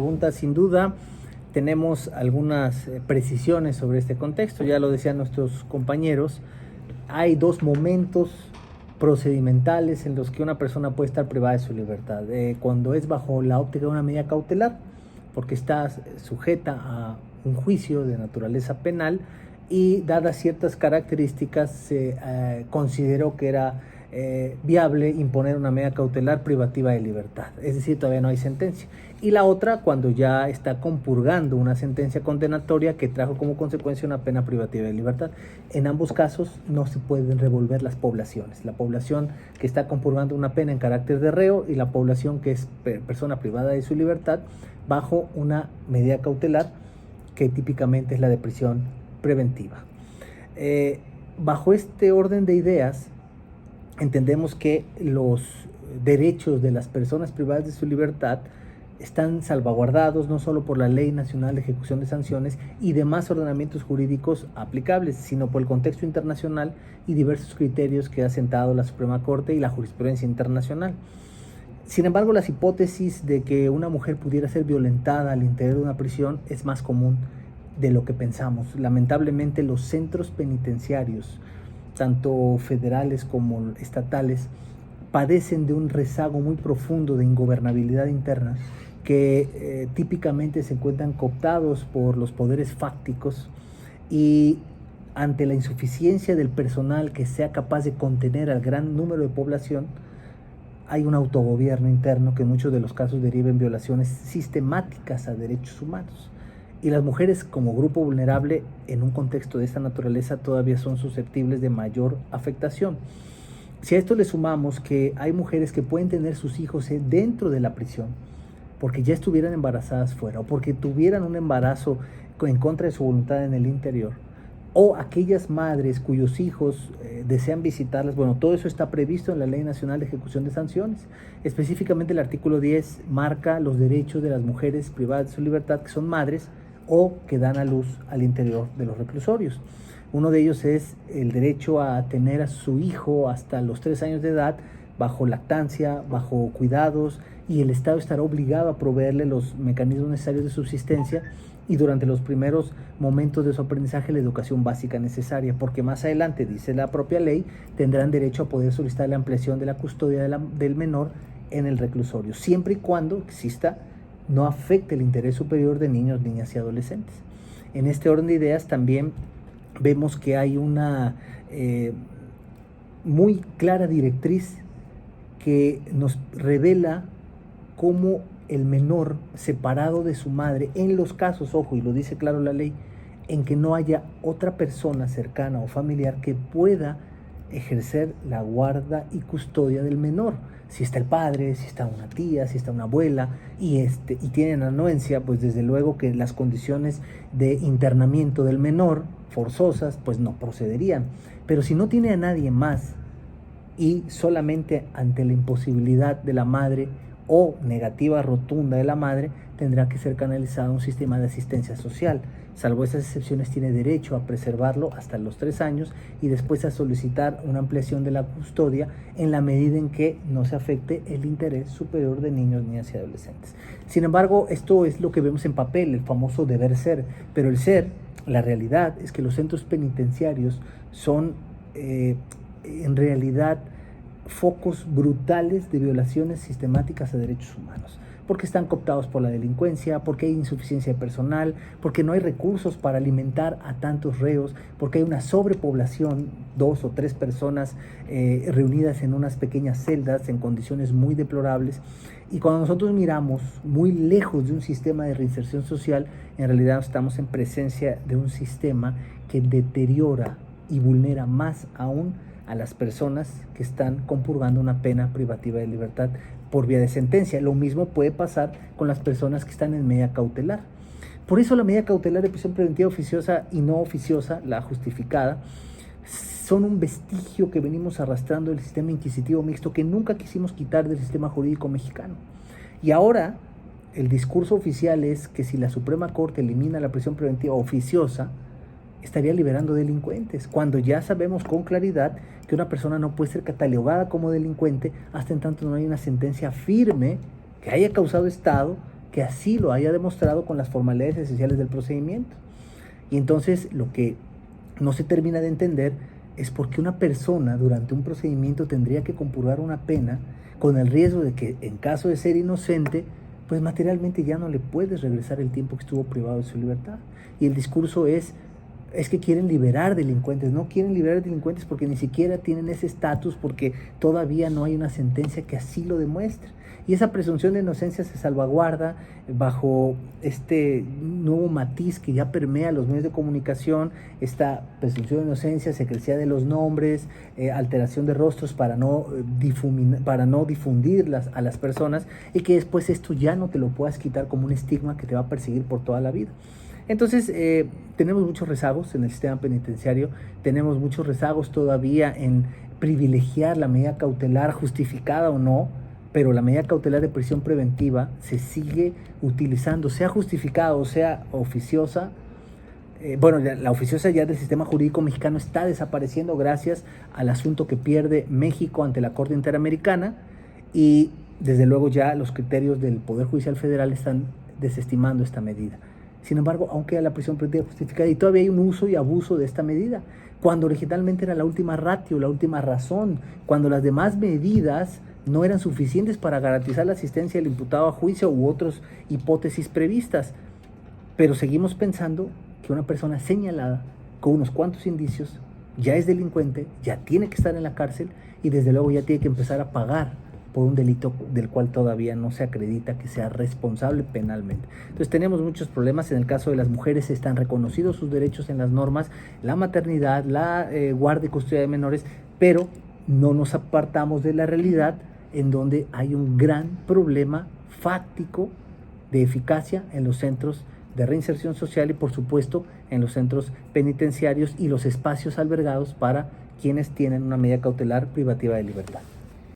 Pregunta, sin duda, tenemos algunas precisiones sobre este contexto. Ya lo decían nuestros compañeros, hay dos momentos procedimentales en los que una persona puede estar privada de su libertad. Cuando es bajo la óptica de una medida cautelar, porque está sujeta a un juicio de naturaleza penal y dadas ciertas características se consideró que era viable imponer una medida cautelar privativa de libertad, es decir, todavía no hay sentencia. Y la otra, cuando ya está compurgando una sentencia condenatoria que trajo como consecuencia una pena privativa de libertad. En ambos casos no se pueden revolver las poblaciones, la población que está compurgando una pena en carácter de reo y la población que es persona privada de su libertad bajo una medida cautelar que típicamente es la de prisión preventiva. Bajo este orden de ideas, entendemos que los derechos de las personas privadas de su libertad están salvaguardados no solo por la Ley Nacional de Ejecución de Sanciones y demás ordenamientos jurídicos aplicables, sino por el contexto internacional y diversos criterios que ha sentado la Suprema Corte y la jurisprudencia internacional. Sin embargo, las hipótesis de que una mujer pudiera ser violentada al interior de una prisión es más común de lo que pensamos. Lamentablemente, los centros penitenciarios, tanto federales como estatales, padecen de un rezago muy profundo de ingobernabilidad interna que típicamente se encuentran cooptados por los poderes fácticos y ante la insuficiencia del personal que sea capaz de contener al gran número de población, hay un autogobierno interno que en muchos de los casos deriva en violaciones sistemáticas a derechos humanos. Y las mujeres como grupo vulnerable en un contexto de esta naturaleza todavía son susceptibles de mayor afectación. Si a esto le sumamos que hay mujeres que pueden tener sus hijos dentro de la prisión porque ya estuvieran embarazadas fuera o porque tuvieran un embarazo en contra de su voluntad en el interior, o aquellas madres cuyos hijos desean visitarlas, bueno, todo eso está previsto en la Ley Nacional de Ejecución de Sanciones. Específicamente el artículo 10 marca los derechos de las mujeres privadas de su libertad que son madres o que dan a luz al interior de los reclusorios. Uno de ellos es el derecho a tener a su hijo hasta los 3 años de edad bajo lactancia, bajo cuidados, y el Estado estará obligado a proveerle los mecanismos necesarios de subsistencia y durante los primeros momentos de su aprendizaje la educación básica necesaria, porque más adelante, dice la propia ley, tendrán derecho a poder solicitar la ampliación de la custodia del menor en el reclusorio, siempre y cuando exista, no afecte el interés superior de niños, niñas y adolescentes. En este orden de ideas también vemos que hay una muy clara directriz que nos revela cómo el menor separado de su madre, en los casos, ojo, y lo dice claro la ley, en que no haya otra persona cercana o familiar que pueda ejercer la guarda y custodia del menor. Si está el padre, si está una tía, si está una abuela y tienen anuencia, pues desde luego que las condiciones de internamiento del menor forzosas, pues no procederían. Pero si no tiene a nadie más y solamente ante la imposibilidad de la madre o negativa rotunda de la madre, tendrá que ser canalizado a un sistema de asistencia social. Salvo esas excepciones, tiene derecho a preservarlo hasta los 3 años y después a solicitar una ampliación de la custodia en la medida en que no se afecte el interés superior de niños, niñas y adolescentes. Sin embargo, esto es lo que vemos en papel, el famoso deber ser, pero el ser, la realidad es que los centros penitenciarios son en realidad focos brutales de violaciones sistemáticas a derechos humanos, porque están cooptados por la delincuencia, porque hay insuficiencia de personal, porque no hay recursos para alimentar a tantos reos, porque hay una sobrepoblación, 2 o 3 personas reunidas en unas pequeñas celdas en condiciones muy deplorables. Y cuando nosotros miramos muy lejos de un sistema de reinserción social, en realidad estamos en presencia de un sistema que deteriora y vulnera más aún a las personas que están compurgando una pena privativa de libertad por vía de sentencia. Lo mismo puede pasar con las personas que están en medida cautelar. Por eso la medida cautelar de prisión preventiva oficiosa y no oficiosa, la justificada, son un vestigio que venimos arrastrando del sistema inquisitivo mixto que nunca quisimos quitar del sistema jurídico mexicano. Y ahora el discurso oficial es que si la Suprema Corte elimina la prisión preventiva oficiosa, estaría liberando delincuentes, cuando ya sabemos con claridad que una persona no puede ser catalogada como delincuente hasta en tanto no hay una sentencia firme que haya causado estado que así lo haya demostrado con las formalidades esenciales del procedimiento. Y entonces lo que no se termina de entender es por qué una persona durante un procedimiento tendría que compurgar una pena con el riesgo de que en caso de ser inocente, pues materialmente ya no le puedes regresar el tiempo que estuvo privado de su libertad. Y el discurso es que quieren liberar delincuentes. No quieren liberar delincuentes porque ni siquiera tienen ese estatus, porque todavía no hay una sentencia que así lo demuestre. Y esa presunción de inocencia se salvaguarda bajo este nuevo matiz que ya permea los medios de comunicación, esta presunción de inocencia, secrecía de los nombres, alteración de rostros para no difundir a las personas, y que después esto ya no te lo puedas quitar como un estigma que te va a perseguir por toda la vida. Entonces, tenemos muchos rezagos en el sistema penitenciario, tenemos muchos rezagos todavía en privilegiar la medida cautelar, justificada o no, pero la medida cautelar de prisión preventiva se sigue utilizando, sea justificada o sea oficiosa. La oficiosa ya del sistema jurídico mexicano está desapareciendo gracias al asunto que pierde México ante la Corte Interamericana, y desde luego ya los criterios del Poder Judicial Federal están desestimando esta medida. Sin embargo, aún queda la prisión preventiva justificada y todavía hay un uso y abuso de esta medida, cuando originalmente era la última ratio, la última razón, cuando las demás medidas no eran suficientes para garantizar la asistencia del imputado a juicio u otras hipótesis previstas. Pero seguimos pensando que una persona señalada con unos cuantos indicios ya es delincuente, ya tiene que estar en la cárcel y desde luego ya tiene que empezar a pagar por un delito del cual todavía no se acredita que sea responsable penalmente. Entonces tenemos muchos problemas. En el caso de las mujeres están reconocidos sus derechos en las normas, la maternidad, la guardia y custodia de menores, pero no nos apartamos de la realidad en donde hay un gran problema fáctico de eficacia en los centros de reinserción social y por supuesto en los centros penitenciarios y los espacios albergados para quienes tienen una medida cautelar privativa de libertad.